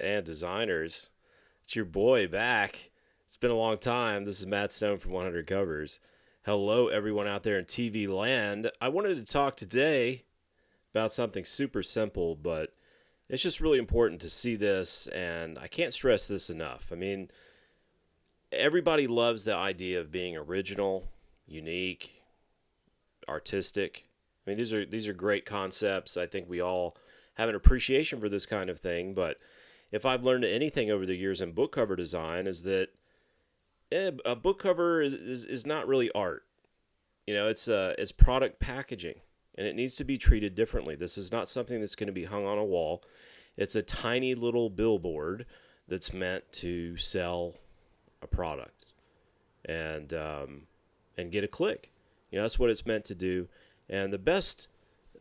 and designers. It's your boy back. It's been a long time. This is Matt Stone from 100 Covers. Hello, everyone out there in TV land. I wanted to talk today about something super simple, but it's just really important to see this, and I can't stress this enough. I mean, everybody loves the idea of being original, unique, artistic. I mean, these are great concepts. I think we all have an appreciation for this kind of thing, but if I've learned anything over the years in book cover design is that a book cover is not really art. You know, it's product packaging, and it needs to be treated differently. This is not something that's going to be hung on a wall. It's a tiny little billboard that's meant to sell a product and get a click. You know, that's what it's meant to do. And the best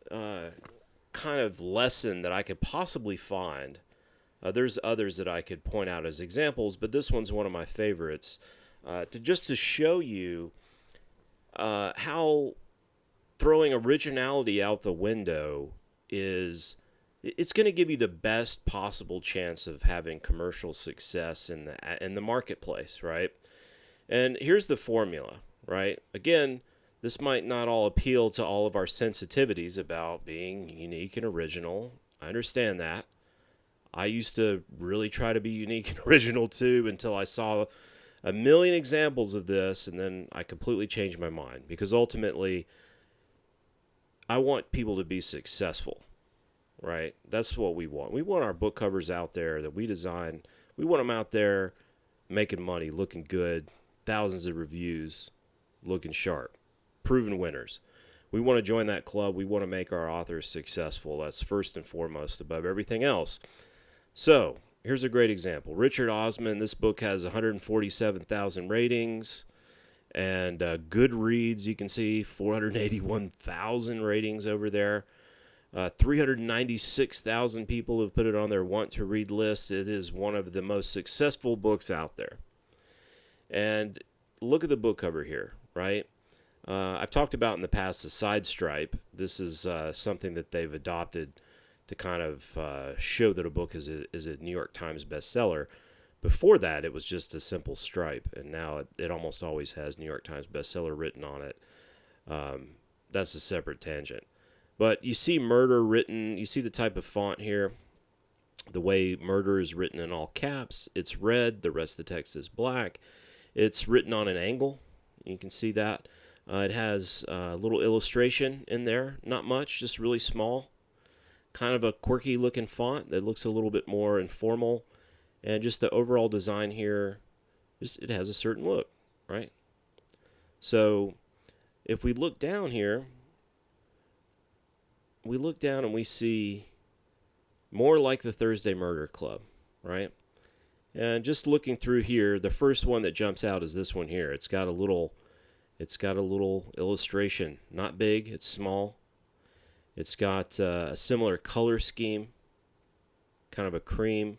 kind of lesson that I could possibly find, there's others that I could point out as examples, but this one's one of my favorites, to show you how throwing originality out the window it's going to give you the best possible chance of having commercial success in the marketplace, right? And here's the formula, right? Again, this might not all appeal to all of our sensitivities about being unique and original. I understand that. I used to really try to be unique and original too until I saw a million examples of this, and then I completely changed my mind because ultimately I want people to be successful, right? That's what we want. We want our book covers out there that we design. We want them out there making money, looking good, thousands of reviews, looking sharp, proven winners. We want to join that club. We want to make our authors successful. That's first and foremost above everything else. So here's a great example. Richard Osman, this book has 147,000 ratings. And Goodreads, you can see 481,000 ratings over there. 396,000 people have put it on their want to read list. It is one of the most successful books out there. And look at the book cover here, right? I've talked about in the past the side stripe. This is something that they've adopted to kind of show that a book is a New York Times bestseller. Before that, it was just a simple stripe, and now it almost always has New York Times bestseller written on it. That's a separate tangent. But you see murder written, you see the type of font here, the way murder is written in all caps. It's red, the rest of the text is black. It's written on an angle, you can see that. It has a little illustration in there, not much, just really small. Kind of a quirky looking font that looks a little bit more informal. And just the overall design here, it has a certain look, right? So if we look down here, we look down and we see more like the Thursday Murder Club, right? And just looking through here, the first one that jumps out is this one here. It's got a little illustration, not big, it's small. It's got a similar color scheme, kind of a cream.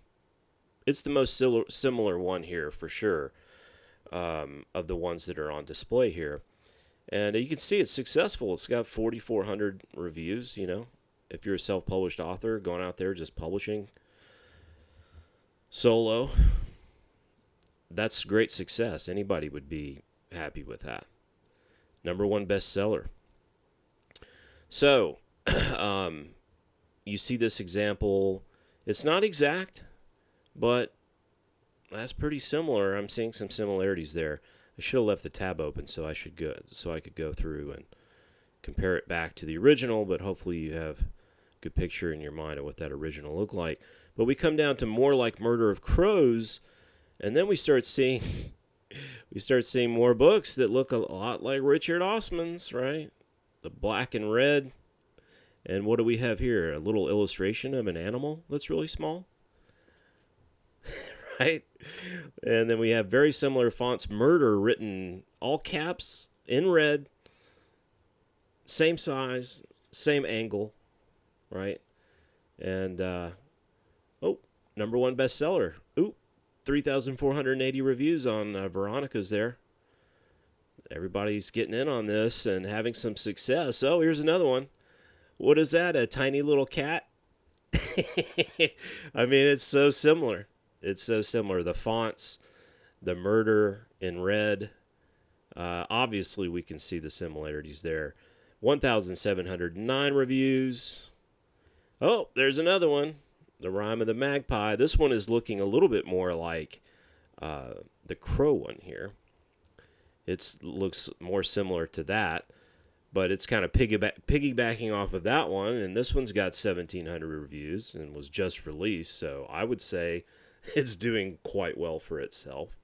It's the most similar one here for sure, of the ones that are on display here. And you can see it's successful. It's got 4,400 reviews, you know. If you're a self-published author going out there just publishing solo, that's great success. Anybody would be happy with that. #1 bestseller. So, you see this example. It's not exact, but that's pretty similar. I'm seeing some similarities there. I should have left the tab open so I could go through and compare it back to the original, but hopefully you have a good picture in your mind of what that original looked like. But we come down to more like Murder of Crows, and then we start seeing more books that look a lot like Richard Osman's, right? The black and red. And what do we have here? A little illustration of an animal that's really small. Right? And then we have very similar fonts, murder written all caps in red, same size, same angle, right? And #1 bestseller. 3,480 reviews on Veronica's there. Everybody's getting in on this and having some success. Oh, here's another one. What is that? A tiny little cat? I mean, it's so similar. It's so similar. The fonts, the murder in red. Obviously, we can see the similarities there. 1,709 reviews. Oh, there's another one. The Rime of the Magpie. This one is looking a little bit more like the Crow one here. It looks more similar to that, but it's kind of piggybacking off of that one. And this one's got 1,700 reviews and was just released, so I would say it's doing quite well for itself.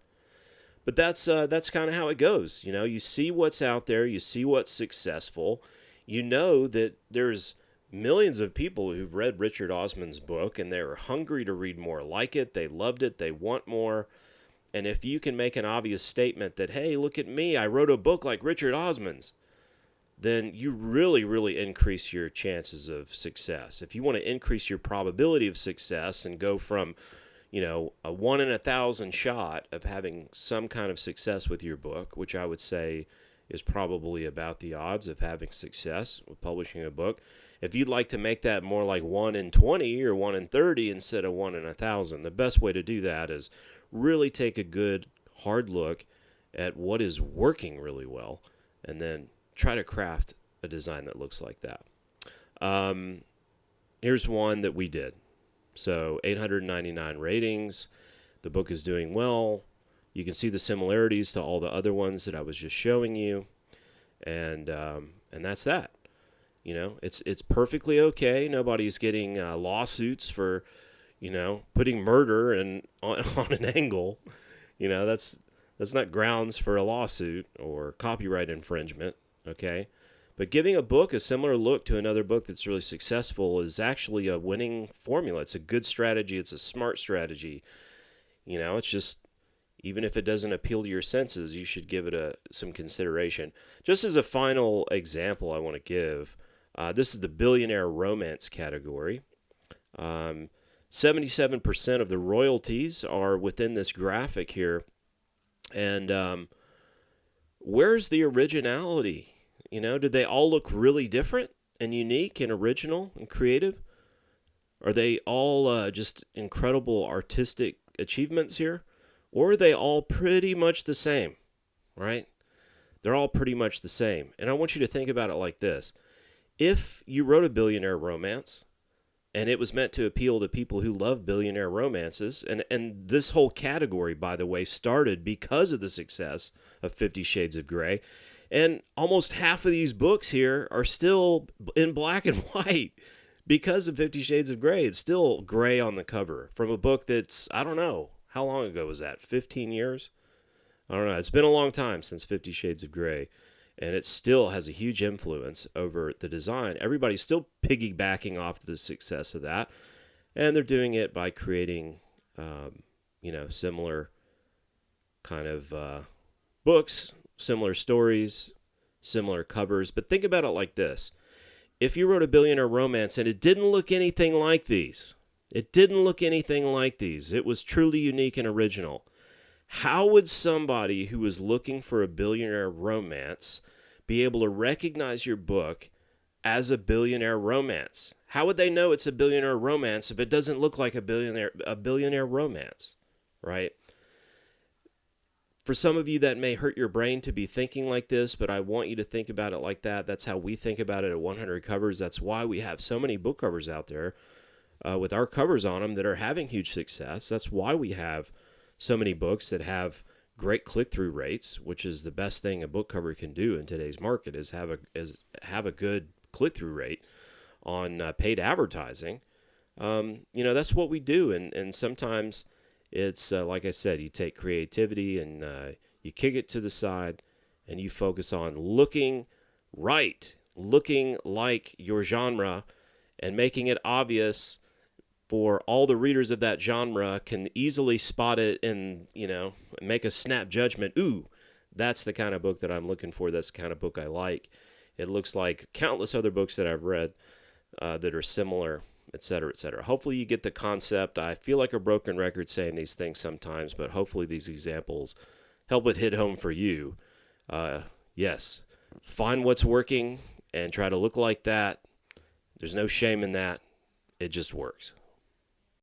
But that's kind of how it goes. You know, you see what's out there, you see what's successful. You know that there's millions of people who've read Richard Osman's book and they're hungry to read more like it. They loved it. They want more. And if you can make an obvious statement that, hey, look at me, I wrote a book like Richard Osman's, then you really, really increase your chances of success. If you want to increase your probability of success and go from, you know, a 1 in 1,000 shot of having some kind of success with your book, which I would say is probably about the odds of having success with publishing a book. If you'd like to make that more like 1 in 20 or 1 in 30 instead of 1 in 1,000, the best way to do that is really take a good, hard look at what is working really well and then try to craft a design that looks like that. Here's one that we did. So 899 ratings. The book is doing well. You can see the similarities to all the other ones that I was just showing you, and that's that. You know, it's perfectly okay. Nobody's getting lawsuits for, you know, putting murder on an angle. You know, that's not grounds for a lawsuit or copyright infringement. Okay. But giving a book a similar look to another book that's really successful is actually a winning formula. It's a good strategy. It's a smart strategy. You know, it's just, even if it doesn't appeal to your senses, you should give it some consideration. Just as a final example I want to give, this is the Billionaire Romance category. 77% of the royalties are within this graphic here. And where's the originality? You know, did they all look really different and unique and original and creative? Are they all just incredible artistic achievements here? Or are they all pretty much the same, right? They're all pretty much the same. And I want you to think about it like this. If you wrote a billionaire romance, and it was meant to appeal to people who love billionaire romances, and this whole category, by the way, started because of the success of 50 Shades of Grey, and almost half of these books here are still in black and white because of 50 Shades of Grey. It's still gray on the cover from a book that's, I don't know, how long ago was that? 15 years? I don't know. It's been a long time since 50 Shades of Grey, and it still has a huge influence over the design. Everybody's still piggybacking off the success of that, and they're doing it by creating, similar kind of books, similar stories, similar covers. But think about it like this. If you wrote a billionaire romance and it didn't look anything like these, it was truly unique and original, how would somebody who is looking for a billionaire romance be able to recognize your book as a billionaire romance? How would they know it's a billionaire romance if it doesn't look like a billionaire romance, right? For some of you, that may hurt your brain to be thinking like this, but I want you to think about it like that. That's how we think about it at 100 Covers. That's why we have so many book covers out there with our covers on them that are having huge success. That's why we have so many books that have great click-through rates, which is the best thing a book cover can do in today's market, is have a good click-through rate on paid advertising. That's what we do, and sometimes it's like I said, you take creativity and you kick it to the side, and you focus on looking right, looking like your genre, and making it obvious for all the readers of that genre can easily spot it and, make a snap judgment. Ooh, that's the kind of book that I'm looking for. That's the kind of book I like. It looks like countless other books that I've read that are similar, et cetera, et cetera. Hopefully you get the concept. I feel like a broken record saying these things sometimes, but hopefully these examples help it hit home for you. Yes, find what's working and try to look like that. There's no shame in that. It just works.